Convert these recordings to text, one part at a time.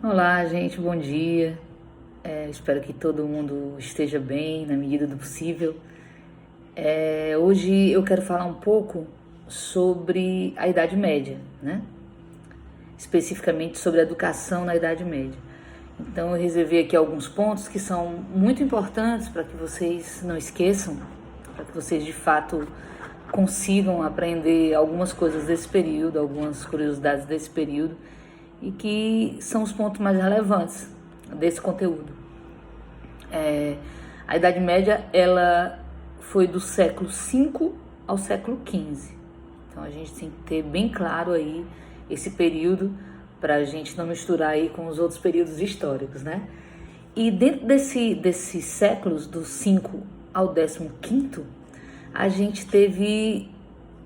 Olá, gente, bom dia. Espero que todo mundo esteja bem na medida do possível. Hoje eu quero falar um pouco sobre a Idade Média, né? Especificamente sobre a educação na Idade Média. Então eu reservei aqui alguns pontos que são muito importantes para que vocês não esqueçam, para que vocês de fato consigam aprender algumas coisas desse período, algumas curiosidades desse período, e que são os pontos mais relevantes desse conteúdo. A Idade Média, ela foi do século V ao século XV. Então a gente tem que ter bem claro aí esse período para a gente não misturar aí com os outros períodos históricos, né? E dentro desses séculos, do 5 ao 15º, a gente teve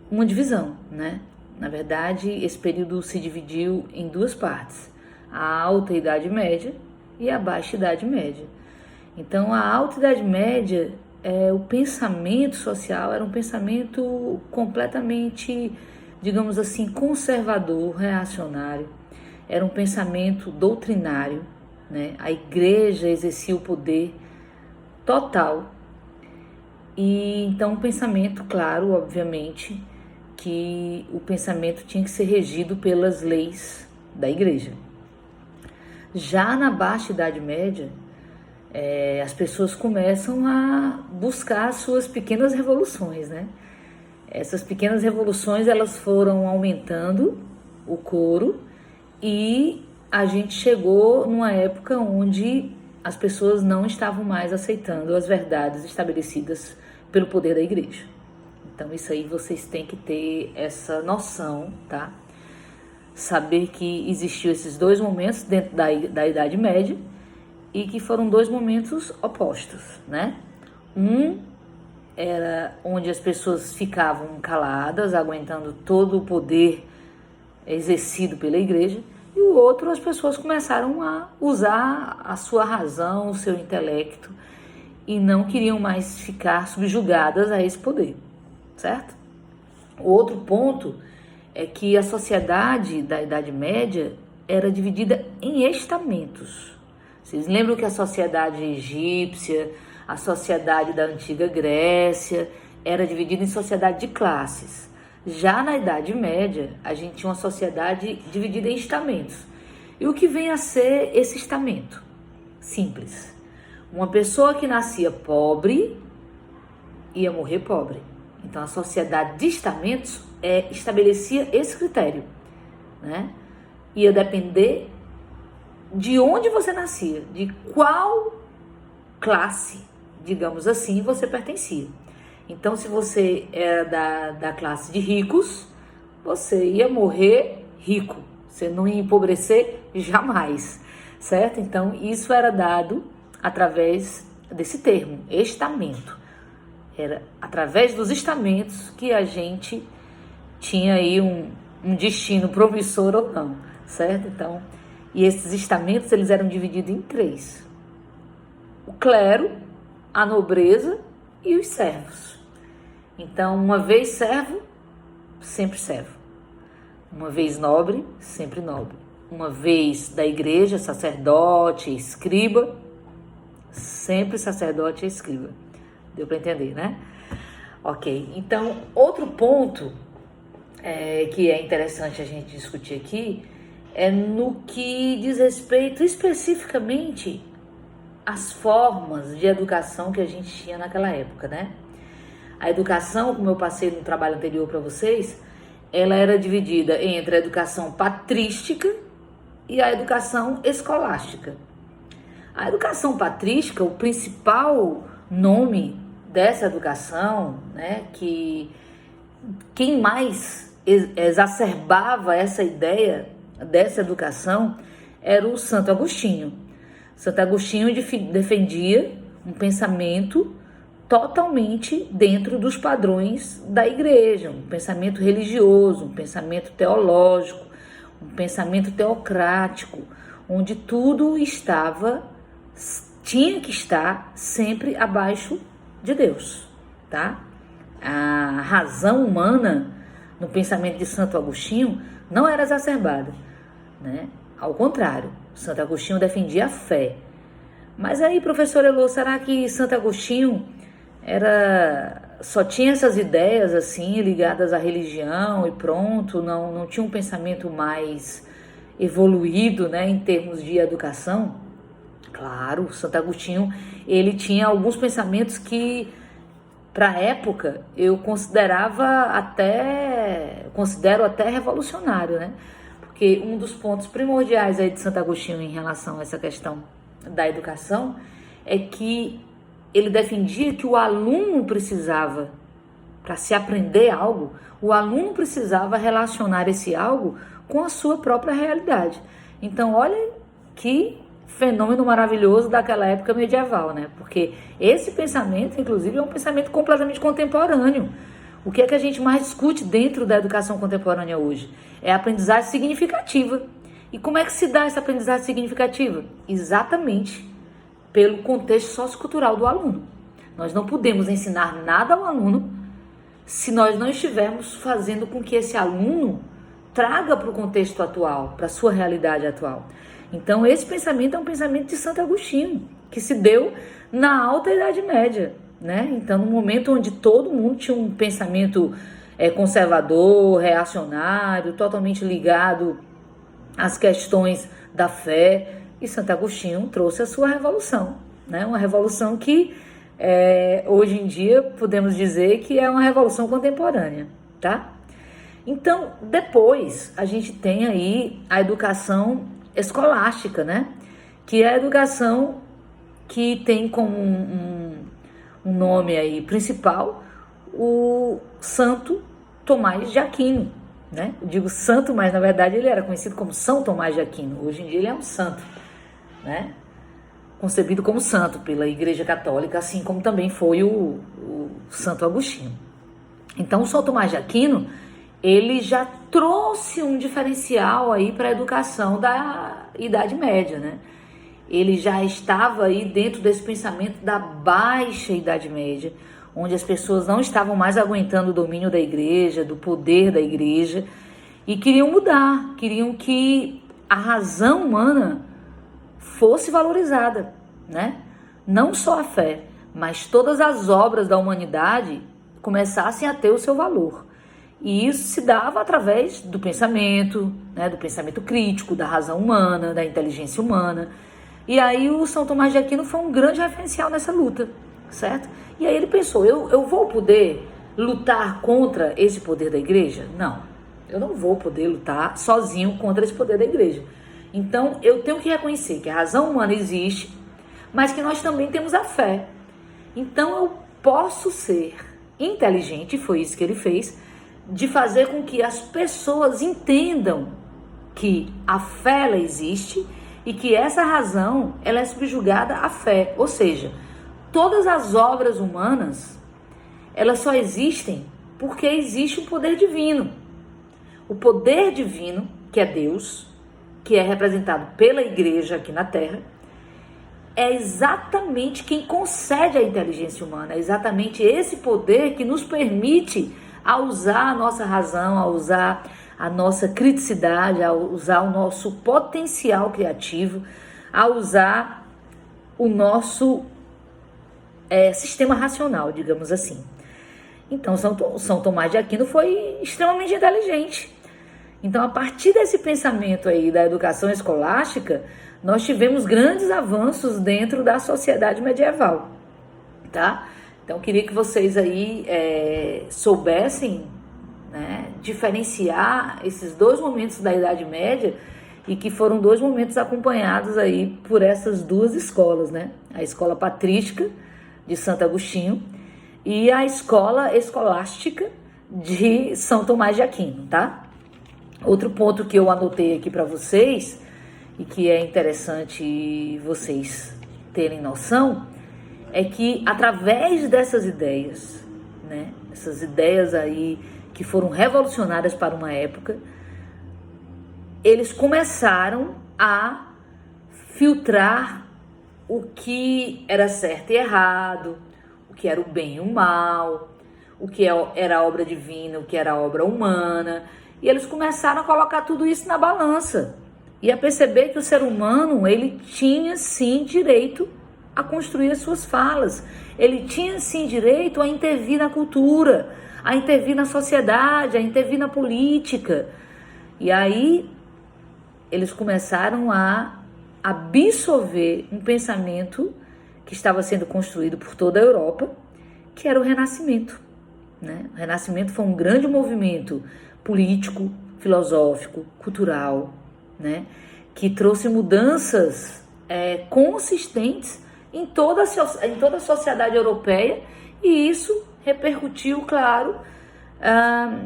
uma divisão, né? Na verdade, esse período se dividiu em duas partes: a Alta Idade Média e a Baixa Idade Média. Então, a Alta Idade Média, o pensamento social era um pensamento completamente, digamos assim, conservador, reacionário. Era um pensamento doutrinário, né? A igreja exercia o poder total. E então, o pensamento, claro, obviamente, que o pensamento tinha que ser regido pelas leis da igreja. Já na Baixa Idade Média, as pessoas começam a buscar suas pequenas revoluções, né? Essas pequenas revoluções, elas foram aumentando o coro e a gente chegou numa época onde as pessoas não estavam mais aceitando as verdades estabelecidas pelo poder da igreja. Então isso aí vocês têm que ter essa noção, tá? Saber que existiu esses dois momentos dentro da Idade Média e que foram dois momentos opostos, né? Um era onde as pessoas ficavam caladas, aguentando todo o poder exercido pela igreja, e o outro, as pessoas começaram a usar a sua razão, o seu intelecto, e não queriam mais ficar subjugadas a esse poder, certo? O outro ponto é que a sociedade da Idade Média era dividida em estamentos. Vocês lembram que a sociedade egípcia, a sociedade da antiga Grécia, era dividida em sociedade de classes. Já na Idade Média, a gente tinha uma sociedade dividida em estamentos. E o que vem a ser esse estamento? Simples. Uma pessoa que nascia pobre ia morrer pobre. Então a sociedade de estamentos estabelecia esse critério, né? Ia depender de onde você nascia, de qual classe, digamos assim, você pertencia. Então, se você era da classe de ricos, você ia morrer rico, você não ia empobrecer jamais, certo? Então, isso era dado através desse termo, estamento. Era através dos estamentos que a gente tinha aí um destino promissor ou não, certo? Então, e esses estamentos, eles eram divididos em três: o clero, a nobreza e os servos. Então, uma vez servo, sempre servo. Uma vez nobre, sempre nobre. Uma vez da igreja, sacerdote, escriba, sempre sacerdote e escriba. Deu para entender, né? Ok, então, outro ponto que é interessante a gente discutir aqui é no que diz respeito especificamente às formas de educação que a gente tinha naquela época, né? A educação, como eu passei no trabalho anterior para vocês, ela era dividida entre a educação patrística e a educação escolástica. A educação patrística, o principal nome dessa educação, né, que quem mais exacerbava essa ideia dessa educação era o Santo Agostinho. Santo Agostinho defendia um pensamento totalmente dentro dos padrões da igreja, um pensamento religioso, um pensamento teológico, um pensamento teocrático, onde tudo tinha que estar sempre abaixo de Deus, tá? A razão humana no pensamento de Santo Agostinho não era exacerbada, né? Ao contrário, Santo Agostinho defendia a fé. Mas aí, professor Elô, será que Santo Agostinho só tinha essas ideias assim ligadas à religião e pronto, não tinha um pensamento mais evoluído, né, em termos de educação? Claro, Santo Agostinho, ele tinha alguns pensamentos que, para a época, eu considero até revolucionário, né? Porque um dos pontos primordiais aí de Santo Agostinho em relação a essa questão da educação é que ele defendia que o aluno precisava, para se aprender algo, o aluno precisava relacionar esse algo com a sua própria realidade. Então, olha que fenômeno maravilhoso daquela época medieval, né? Porque esse pensamento, inclusive, é um pensamento completamente contemporâneo. O que é que a gente mais discute dentro da educação contemporânea hoje? É a aprendizagem significativa. E como é que se dá essa aprendizagem significativa? Exatamente pelo contexto sociocultural do aluno. Nós não podemos ensinar nada ao aluno se nós não estivermos fazendo com que esse aluno traga para o contexto atual, para a sua realidade atual. Então, esse pensamento é um pensamento de Santo Agostinho, que se deu na Alta Idade Média, né? Então, no momento onde todo mundo tinha um pensamento conservador, reacionário, totalmente ligado às questões da fé, e Santo Agostinho trouxe a sua revolução, né? Uma revolução que hoje em dia podemos dizer que é uma revolução contemporânea, tá? Então, depois a gente tem aí a educação escolástica, né? Que é a educação que tem como um nome aí principal o Santo Tomás de Aquino, né? Eu digo santo, mas na verdade ele era conhecido como São Tomás de Aquino. Hoje em dia ele é um santo, né? Concebido como santo pela Igreja Católica, assim como também foi o Santo Agostinho. Então, o São Tomás de Aquino, ele já trouxe um diferencial aí para a educação da Idade Média, né? Ele já estava aí dentro desse pensamento da Baixa Idade Média, onde as pessoas não estavam mais aguentando o domínio da igreja, do poder da igreja, e queriam mudar, queriam que a razão humana fosse valorizada, né? Não só a fé, mas todas as obras da humanidade começassem a ter o seu valor. E isso se dava através do pensamento, né? Do pensamento crítico, da razão humana, da inteligência humana. E aí o São Tomás de Aquino foi um grande referencial nessa luta, certo? E aí ele pensou, eu vou poder lutar contra esse poder da igreja? Não, eu não vou poder lutar sozinho contra esse poder da igreja. Então, eu tenho que reconhecer que a razão humana existe, mas que nós também temos a fé. Então, eu posso ser inteligente, e foi isso que ele fez, de fazer com que as pessoas entendam que a fé ela existe e que essa razão ela é subjugada à fé. Ou seja, todas as obras humanas, elas só existem porque existe um poder divino. O poder divino, que é Deus, que é representado pela igreja aqui na Terra, é exatamente quem concede a inteligência humana, é exatamente esse poder que nos permite a usar a nossa razão, a usar a nossa criticidade, a usar o nosso potencial criativo, a usar o nosso sistema racional, digamos assim. Então, São Tomás de Aquino foi extremamente inteligente. Então, a partir desse pensamento aí da educação escolástica, nós tivemos grandes avanços dentro da sociedade medieval, tá? Então, eu queria que vocês aí soubessem, né, diferenciar esses dois momentos da Idade Média e que foram dois momentos acompanhados aí por essas duas escolas, né? A escola patrística de Santo Agostinho e a escola escolástica de São Tomás de Aquino, tá? Outro ponto que eu anotei aqui para vocês e que é interessante vocês terem noção é que através dessas ideias, né, essas ideias aí que foram revolucionárias para uma época, eles começaram a filtrar o que era certo e errado, o que era o bem e o mal, o que era obra divina, o que era obra humana. E eles começaram a colocar tudo isso na balança. e a perceber que o ser humano, ele tinha sim direito a construir as suas falas. Ele tinha sim direito a intervir na cultura, a intervir na sociedade, a intervir na política. E aí eles começaram a absorver um pensamento que estava sendo construído por toda a Europa, que era o Renascimento, né? O Renascimento foi um grande movimento político, filosófico, cultural, né? Que trouxe mudanças consistentes em toda a sociedade europeia, e isso repercutiu, claro,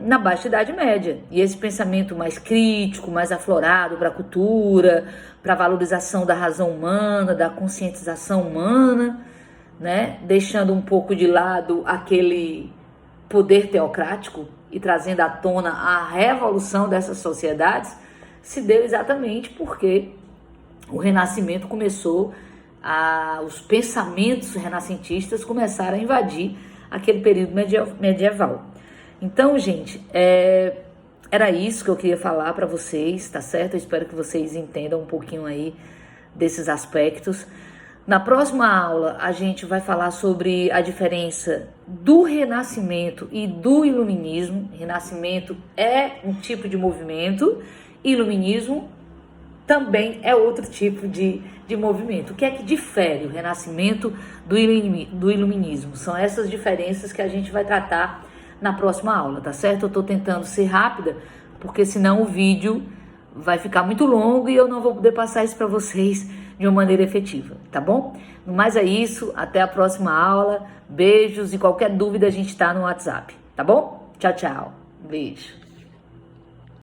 na Baixa Idade Média. E esse pensamento mais crítico, mais aflorado para a cultura, para a valorização da razão humana, da conscientização humana, né? Deixando um pouco de lado aquele poder teocrático e trazendo à tona a revolução dessas sociedades, se deu exatamente porque o Renascimento começou, os pensamentos renascentistas começaram a invadir aquele período medieval. Então, gente, era isso que eu queria falar para vocês, tá certo? Eu espero que vocês entendam um pouquinho aí desses aspectos. Na próxima aula, a gente vai falar sobre a diferença do Renascimento e do Iluminismo. Renascimento é um tipo de movimento, Iluminismo também é outro tipo de movimento. O que é que difere o Renascimento do Iluminismo? São essas diferenças que a gente vai tratar na próxima aula, tá certo? Eu tô tentando ser rápida, porque senão o vídeo vai ficar muito longo e eu não vou poder passar isso para vocês de uma maneira efetiva, tá bom? No mais é isso, até a próxima aula, beijos, e qualquer dúvida a gente tá no WhatsApp, tá bom? Tchau, tchau, beijo.